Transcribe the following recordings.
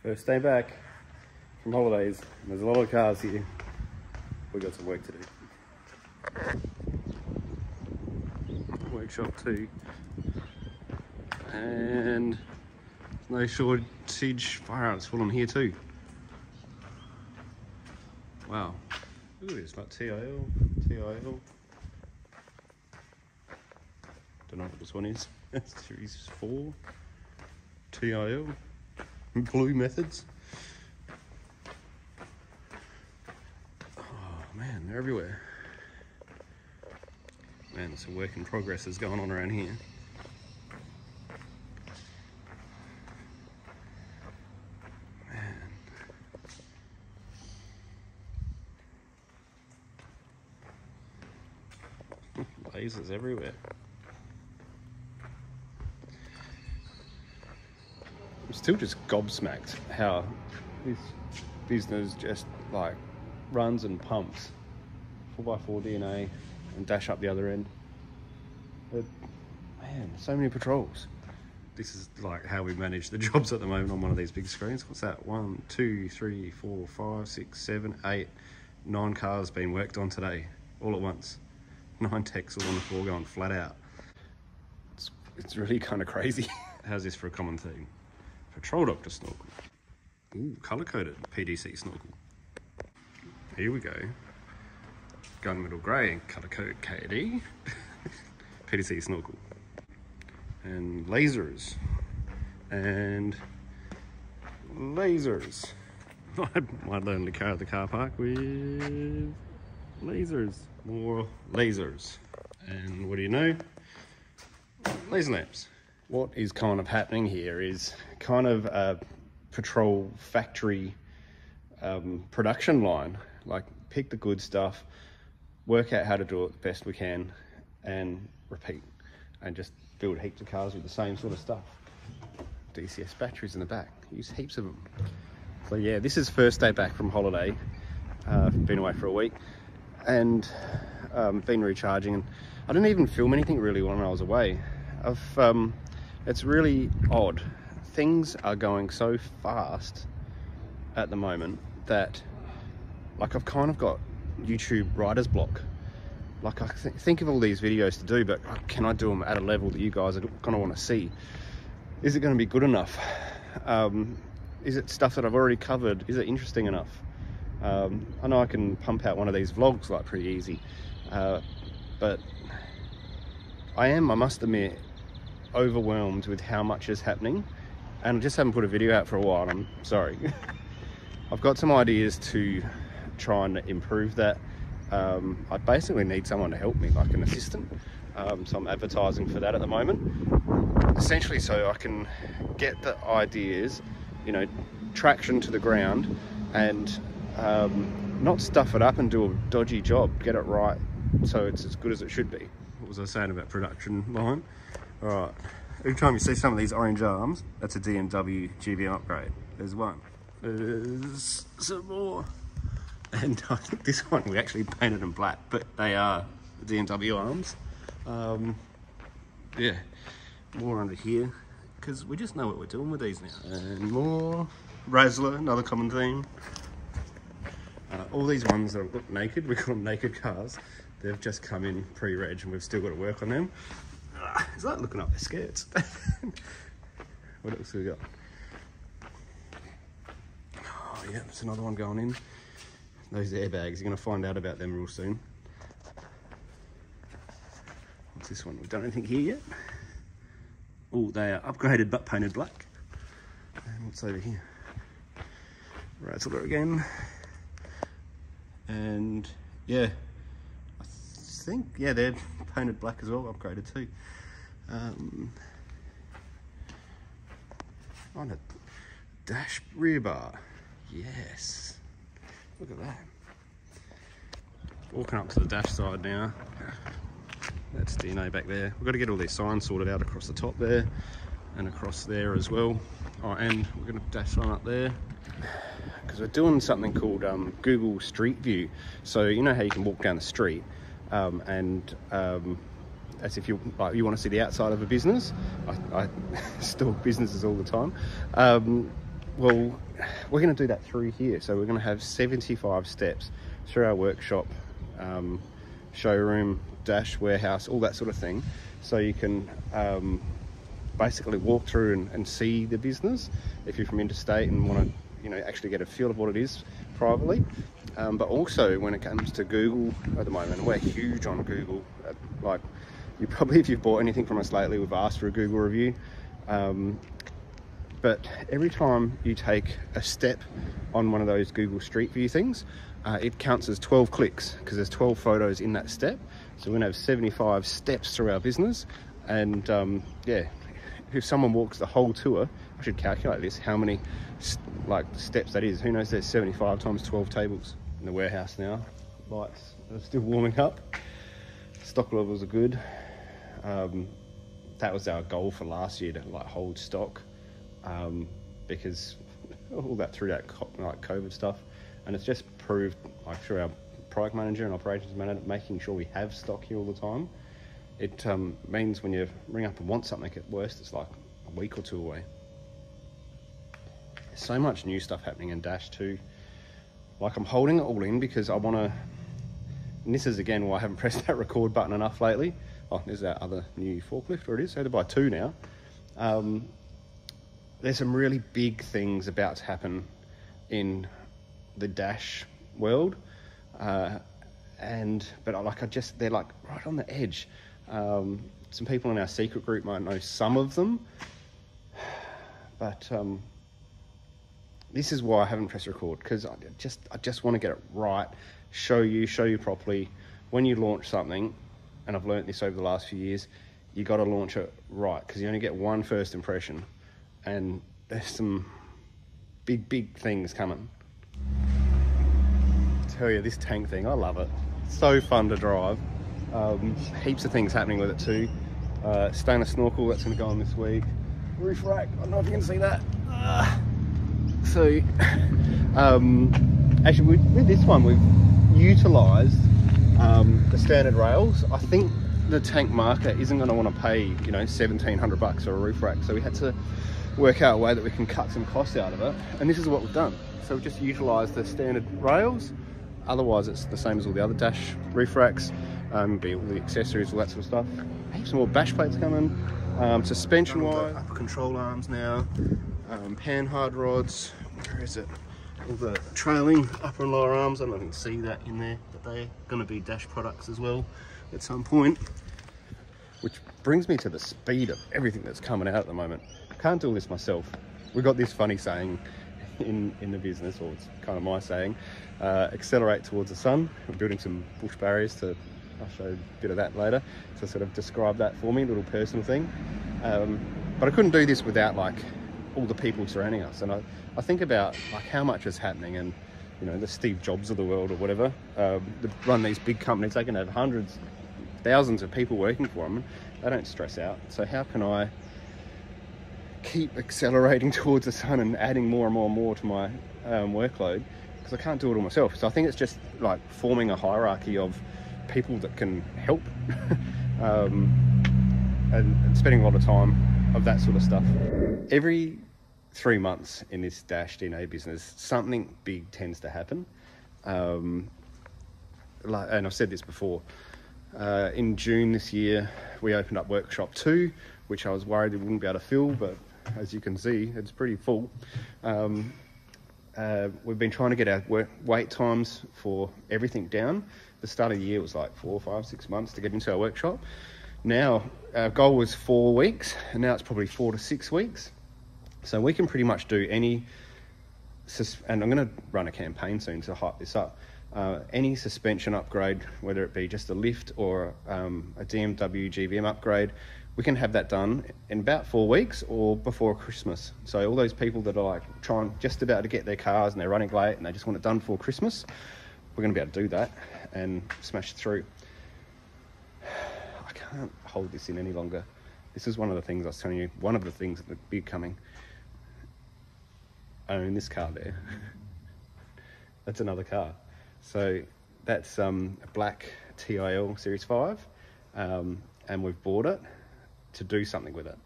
First day back from holidays. There's a lot of cars here. We've got some work to do. Workshop 2. And no shortage. Fire out, it's full on here too. Wow. Ooh, it's like TIL. Don't know what this one is. Series 4. TIL. Blue Methods. Oh man, they're everywhere. Man, there's some work in progress that's going on around here. Man. Lasers everywhere. I'm still just gobsmacked how this business just like runs and pumps 4x4 DNA and dash up the other end. But man, so many patrols. This is like how we manage the jobs at the moment on one of these big screens. What's that? 1, 2, 3, 4, 5, 6, 7, 8, 9 cars being worked on today, all at once. 9 techs all on the floor going flat out. It's really kind of crazy. How's this for a common theme? Patrol Doctor snorkel. Ooh, colour-coded PDC snorkel. Here we go. Gunmetal grey and colour-coded KD. PDC snorkel. And lasers. And lasers. I might learn to car at the car park with lasers. More lasers. And what do you know? Laser lamps. What is kind of happening here is kind of a patrol factory production line. Like, pick the good stuff, work out how to do it the best we can, and repeat. And just build heaps of cars with the same sort of stuff. DCS batteries in the back. Use heaps of them. So yeah, this is first day back from holiday. Been away for a week. And been recharging. And I didn't even film anything really when I was away. It's really odd. Things are going so fast at the moment that, like, I've kind of got YouTube writer's block. Like, I think of all these videos to do, but can I do them at a level that you guys are going to want to see? Is it going to be good enough? Is it stuff that I've already covered? Is it interesting enough? I know I can pump out one of these vlogs like pretty easy, but I must admit, overwhelmed with how much is happening, and I just haven't put a video out for a while. I'm sorry. I've got some ideas to try and improve that. I basically need someone to help me, like an assistant. So I'm advertising for that at the moment, essentially so I can get the ideas, you know, traction to the ground, and not stuff it up and do a dodgy job. Get it right so it's as good as it should be. What was I saying about production line? Alright, every time you see some of these orange arms, that's a DMW GVM upgrade. There's one. There's some more. And I think this one we actually painted them black, but they are DMW arms. Yeah, more under here, because we just know what we're doing with these now. And more Razzler, another common theme. All these ones that look naked, we call them naked cars. They've just come in pre-reg and we've still got to work on them. Is that looking up their skirts? What else have we got? Oh yeah, there's another one going in. Those airbags, you're going to find out about them real soon. What's this one? We've done anything here yet? Oh, they are upgraded but painted black. And what's over here? Razzler again. And yeah, I think, yeah, they're painted black as well, upgraded too. On a dash rear bar. Yes. Look at that. Walking up to the dash side now. That's DNA back there. We've got to get all these signs sorted out across the top there and across there as well. Oh, and we're going to dash one up there because we're doing something called Google Street View. So you know how you can walk down the street as if you want to see the outside of a business. I store businesses all the time. Well, we're going to do that through here. So we're going to have 75 steps through our workshop, showroom, dash, warehouse, all that sort of thing. So you can basically walk through and see the business if you're from interstate and want to, you know, actually get a feel of what it is privately. But also when it comes to Google at the moment, we're huge on Google. Like, you probably, if you've bought anything from us lately, we've asked for a Google review. But every time you take a step on one of those Google Street View things, it counts as 12 clicks because there's 12 photos in that step. So we're gonna have 75 steps through our business. And yeah, if someone walks the whole tour, I should calculate this, how many steps that is. Who knows, there's 75 times 12 tables in the warehouse now. Lights are still warming up. Stock levels are good. That was our goal for last year, to like hold stock, because all that through that like COVID stuff, and it's just proved, like through our product manager and operations manager, making sure we have stock here all the time. It means when you ring up and want something, at worst it's like a week or two away. There's so much new stuff happening in Dash too. Like, I'm holding it all in because I want to, and this is again why I haven't pressed that record button enough lately. Oh, there's our other new forklift, where it is. I had to buy two now. There's some really big things about to happen in the Dash world, but they're like right on the edge. Some people in our secret group might know some of them, but this is why I haven't pressed record, because I just want to get it right, show you properly. When you launch something, and I've learnt this over the last few years, you got to launch it right, because you only get one first impression, and there's some big things coming. I tell you, this tank thing, I love it. It's so fun to drive. Heaps of things happening with it too. Stainless snorkel, that's going to go on this week. Roof rack, I don't know if you can see that. Actually with this one, we've utilised the standard rails. I think the tank market isn't going to want to pay, you know, $1,700 for a roof rack, so we had to work out a way that we can cut some costs out of it, and this is what we've done. So we've just utilised the standard rails. Otherwise it's the same as all the other Dash roof racks, be all the accessories, all that sort of stuff. Heaps more bash plates coming, suspension wise, upper control arms now, panhard rods, where is it? All the trailing upper and lower arms, I don't know if you can see that in there, but they're going to be Dash products as well at some point. Which brings me to the speed of everything that's coming out at the moment. I can't do this myself. We've got this funny saying in the business, or it's kind of my saying, accelerate towards the sun. We're building some bush barriers I'll show a bit of that later, to sort of describe that for me, a little personal thing. But I couldn't do this without like all the people surrounding us, and I think about like how much is happening, and you know, the Steve Jobs of the world or whatever, run these big companies. They can have hundreds, thousands of people working for them. They don't stress out. So how can I keep accelerating towards the sun and adding more and more to my workload, because I can't do it all myself? So I think it's just like forming a hierarchy of people that can help, and spending a lot of time of that sort of stuff. Every 3 months in this Dash DNA business, something big tends to happen. And I've said this before, in June this year we opened up Workshop 2, which I was worried we wouldn't be able to fill, but as you can see, it's pretty full. We've been trying to get our wait times for everything down. The start of the year was like 4, 5, 6 months to get into our workshop. Now our goal was 4 weeks, and now it's probably 4 to 6 weeks. So we can pretty much do any, and I'm going to run a campaign soon to hype this up, any suspension upgrade, whether it be just a lift or a DMW GVM upgrade, we can have that done in about 4 weeks or before Christmas. So all those people that are like just about to get their cars and they're running late and they just want it done before Christmas, we're going to be able to do that and smash through. I can't hold this in any longer. This is one of the things I was telling you, one of the things that would be coming. I own this car there. That's another car. So that's a black TIL Series 5, and we've bought it to do something with it.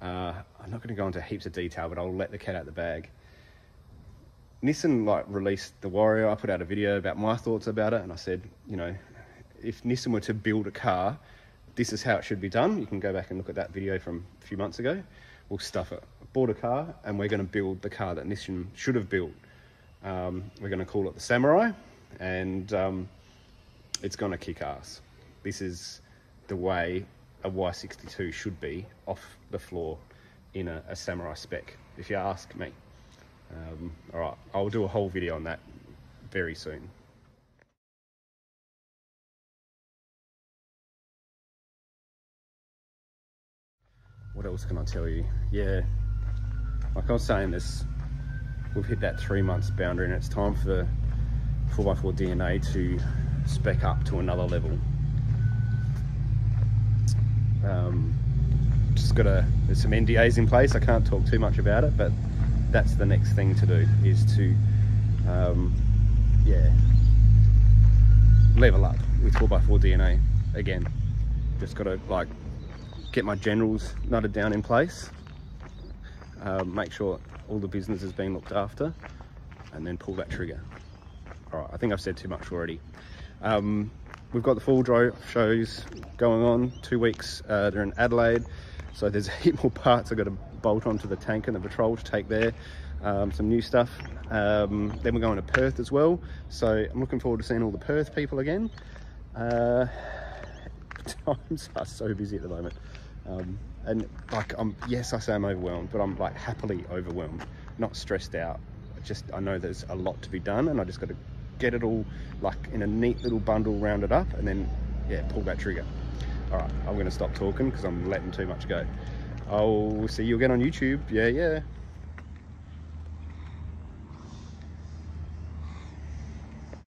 I'm not going to go into heaps of detail, but I'll let the cat out the bag. Nissan like released the Warrior. I put out a video about my thoughts about it, and I said, you know, if Nissan were to build a car, this is how it should be done. You can go back and look at that video from a few months ago. We'll stuff it. Bought a car, and we're going to build the car that Nissan should have built. We're going to call it the Samurai, and it's going to kick ass. This is the way a Y62 should be off the floor in a Samurai spec, if you ask me. All right, I'll do a whole video on that very soon. What else can I tell you? Yeah, like I was saying, we've hit that 3 months boundary, and it's time for the 4x4 DNA to spec up to another level. There's some NDAs in place. I can't talk too much about it, but that's the next thing to do, is to yeah, level up with 4x4 DNA again. Just got to like get my generals nutted down in place, make sure all the business is being looked after, and then pull that trigger. All right, I think I've said too much already. We've got the full drive shows going on, 2 weeks. They're in Adelaide, so there's a heap more parts I've got to bolt onto the tank and the Patrol to take there. Some new stuff. Then we're going to Perth as well, so I'm looking forward to seeing all the Perth people again. Times are so busy at the moment, and like yes, I say I'm overwhelmed, but I'm like happily overwhelmed, not stressed out. I know there's a lot to be done, and I just got to get it all like in a neat little bundle, rounded up, and then yeah, pull that trigger. All right, I'm going to stop talking because I'm letting too much go. I'll see you again on YouTube. Yeah.